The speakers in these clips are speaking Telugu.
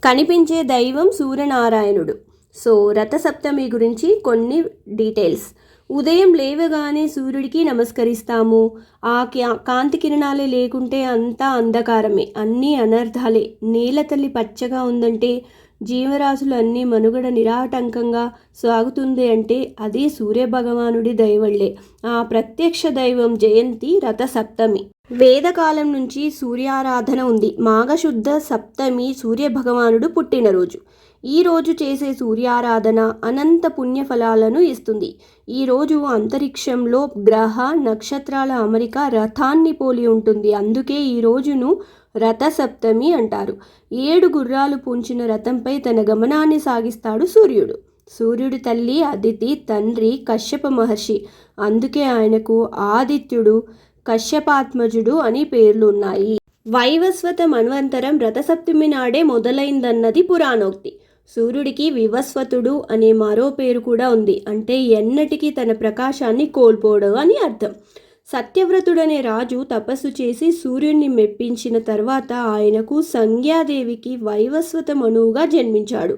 కనిపించే దైవం సూర్యనారాయణుడు. సో రథసప్తమి గురించి కొన్ని డీటెయిల్స్. ఉదయం లేవగానే సూర్యుడికి నమస్కరిస్తాము. ఆ కాంతి కిరణాలే లేకుంటే అంతా అంధకారమే, అన్నీ అనర్థాలే. నేల తల్లి పచ్చగా ఉందంటే, జీవరాశులు అన్నీ మనుగడ నిరాటంకంగా సాగుతుంది అంటే అది సూర్యభగవానుడి దయవళ్లే. ఆ ప్రత్యక్ష దైవం జయంతి రథసప్తమి. వేదకాలం నుంచి సూర్యారాధన ఉంది. మాఘశుద్ధ సప్తమి సూర్యభగవానుడు పుట్టినరోజు. ఈరోజు చేసే సూర్యారాధన అనంత పుణ్యఫలాలను ఇస్తుంది. ఈరోజు అంతరిక్షంలో గ్రహ నక్షత్రాల అమరిక రథాన్ని పోలి ఉంటుంది. అందుకే ఈ రోజును రథసప్తమి అంటారు. 7 గుర్రాలు పూంచిన రథంపై తన గమనాన్ని సాగిస్తాడు సూర్యుడు. సూర్యుడి తల్లి అదితి, తండ్రి కశ్యప మహర్షి. అందుకే ఆయనకు ఆదిత్యుడు, కశ్యపాత్మజుడు అని పేర్లు ఉన్నాయి. వైవస్వత మన్వంతరం రథసప్తమి నాడే మొదలైందన్నది పురాణోక్తి. సూర్యుడికి వివస్వతుడు అనే మరో పేరు కూడా ఉంది. అంటే ఎన్నటికీ తన ప్రకాశాన్ని కోల్పోవడం అని అర్థం. సత్యవ్రతుడనే రాజు తపస్సు చేసి సూర్యుడిని మెప్పించిన తర్వాత ఆయనకు సంధ్యాదేవికి వైవస్వత మనువుగా జన్మించాడు.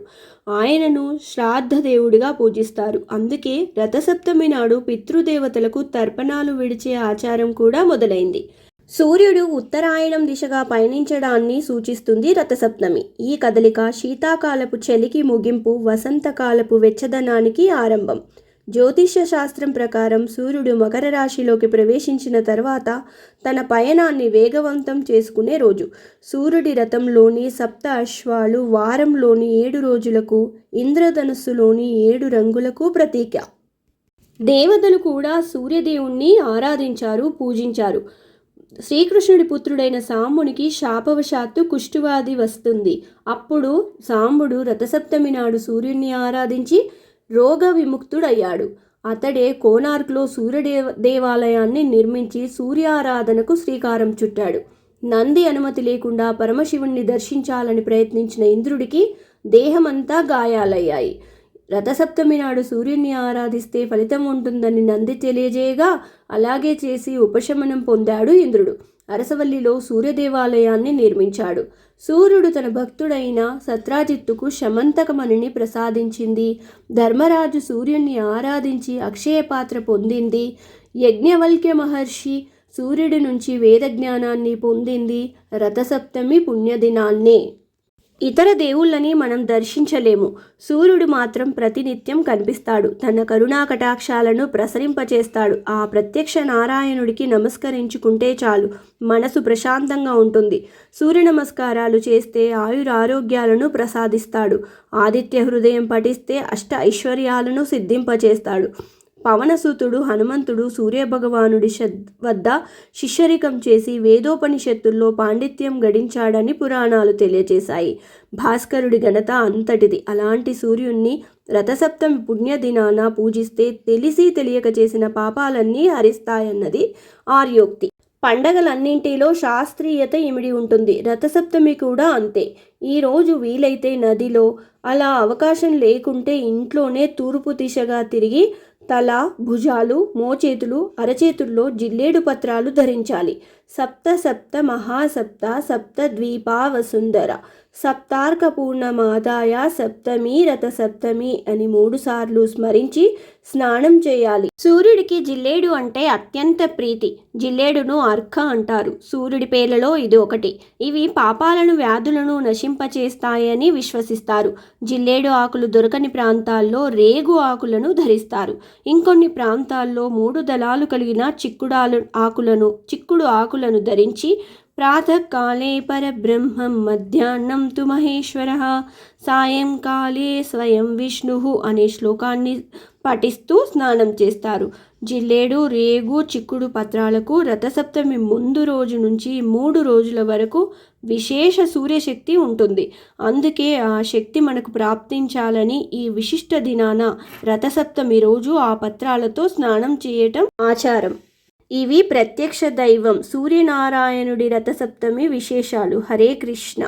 ఆయనను శ్రాద్ధదేవుడిగా పూజిస్తారు. అందుకే రథసప్తమి నాడు పితృదేవతలకు తర్పణాలు విడిచే ఆచారం కూడా మొదలైంది. సూర్యుడు ఉత్తరాయణం దిశగా పయనించడాన్ని సూచిస్తుంది రథసప్తమి. ఈ కదలిక శీతాకాలపు చలికి ముగింపు, వసంతకాలపు వెచ్చదనానికి ఆరంభం. జ్యోతిష్య శాస్త్రం ప్రకారం సూర్యుడు మకర రాశిలోకి ప్రవేశించిన తర్వాత తన పయనాన్ని వేగవంతం చేసుకునే రోజు. సూర్యుడి రథంలోని సప్త అశ్వాలు వారంలోని 7 రోజులకు, ఇంద్రధనుస్సులోని 7 రంగులకు ప్రతీక. దేవతలు కూడా సూర్యదేవుణ్ణి ఆరాధించారు, పూజించారు. శ్రీకృష్ణుడి పుత్రుడైన సాంబునికి శాపవశాత్తు కుష్ఠువ్యాధి వస్తుంది. అప్పుడు సాంబుడు రథసప్తమి నాడు సూర్యుడిని ఆరాధించి రోగ విముక్తుడయ్యాడు. అతడే కోనార్క్లో దేవాలయాన్ని నిర్మించి సూర్యారాధనకు శ్రీకారం చుట్టాడు. నంది అనుమతి లేకుండా పరమశివుణ్ణి దర్శించాలని ప్రయత్నించిన ఇంద్రుడికి దేహమంతా గాయాలయ్యాయి. రథసప్తమి నాడు సూర్యుడిని ఆరాధిస్తే ఫలితం ఉంటుందని నంది తెలియజేయగా అలాగే చేసి ఉపశమనం పొందాడు ఇంద్రుడు. అరసవల్లిలో సూర్యదేవాలయాన్ని నిర్మించాడు. సూర్యుడు తన భక్తుడైన సత్రాజిత్తుకు శమంతకమణిని ప్రసాదించింది. ధర్మరాజు సూర్యుణ్ణి ఆరాధించి అక్షయపాత్ర పొందింది. యజ్ఞవల్క్య మహర్షి సూర్యుడి నుంచి వేదజ్ఞానాన్ని పొందింది రథసప్తమి పుణ్యదినాన్నే. ఇతర దేవుళ్ళని మనం దర్శించలేము. సూర్యుడు మాత్రం ప్రతినిత్యం కనిపిస్తాడు. తన కరుణా కటాక్షాలను ప్రసరింపచేస్తాడు. ఆ ప్రత్యక్ష నారాయణుడికి నమస్కరించుకుంటే చాలు, మనసు ప్రశాంతంగా ఉంటుంది. సూర్య నమస్కారాలు చేస్తే ఆయురారోగ్యాలను ప్రసాదిస్తాడు. ఆదిత్య హృదయం పఠిస్తే అష్ట ఐశ్వర్యాలను సిద్ధింపచేస్తాడు. పవనసుతుడు హనుమంతుడు సూర్యభగవానుడి వద్ద శిష్యరికం చేసి వేదోపనిషత్తుల్లో పాండిత్యం గడించాడని పురాణాలు తెలియజేశాయి. భాస్కరుడి ఘనత అంతటిది. అలాంటి సూర్యుణ్ణి రథసప్తమి పుణ్యదినాన పూజిస్తే తెలిసి తెలియక చేసిన పాపాలన్నీ హరిస్తాయన్నది ఆర్యోక్తి. పండగలన్నింటిలో శాస్త్రీయత ఇమిడి ఉంటుంది. రథసప్తమి కూడా అంతే. ఈరోజు వీలైతే నదిలో, అలా అవకాశం లేకుంటే ఇంట్లోనే తూర్పు దిశగా తిరిగి తల, భుజాలు, మోచేతులు, అరచేతుల్లో జిల్లేడు పత్రాలు ధరించాలి. సప్త సప్త మహాసప్త సప్త ద్వీపా వసుంధర సప్తార్క పూర్ణమాదాయ సప్తమి రథసప్తమి అని 3 సార్లు స్మరించి స్నానం చేయాలి. సూర్యుడికి జిల్లేడు అంటే అత్యంత ప్రీతి. జిల్లేడును అర్క అంటారు. సూర్యుడి పేర్లలో ఇది ఒకటి. ఇవి పాపాలను, వ్యాధులను నశింపచేస్తాయని విశ్వసిస్తారు. జిల్లేడు ఆకులు దొరకని ప్రాంతాల్లో రేగు ఆకులను ధరిస్తారు. ఇంకొన్ని ప్రాంతాల్లో 3 దళాలు కలిగిన చిక్కుడు ఆకులను ధరించి ప్రాతకాలే పరబ్రహ్మం మధ్యాహ్నం తు మహేశ్వరః సాయంకాలే స్వయం విష్ణుః అనే శ్లోకాన్ని పఠిస్తూ స్నానం చేస్తారు. జిల్లేడు, రేగు, చిక్కుడు పత్రాలకు రథసప్తమి ముందు రోజు నుంచి 3 రోజుల వరకు విశేష సూర్యశక్తి ఉంటుంది. అందుకే ఆ శక్తి మనకు ప్రాప్తించాలని ఈ విశిష్ట దినాన రథసప్తమి రోజు ఆ పత్రాలతో స్నానం చేయటం ఆచారం. ఇవి ప్రత్యక్ష దైవం సూర్యనారాయణుడి రథసప్తమి విశేషాలు. హరే కృష్ణ.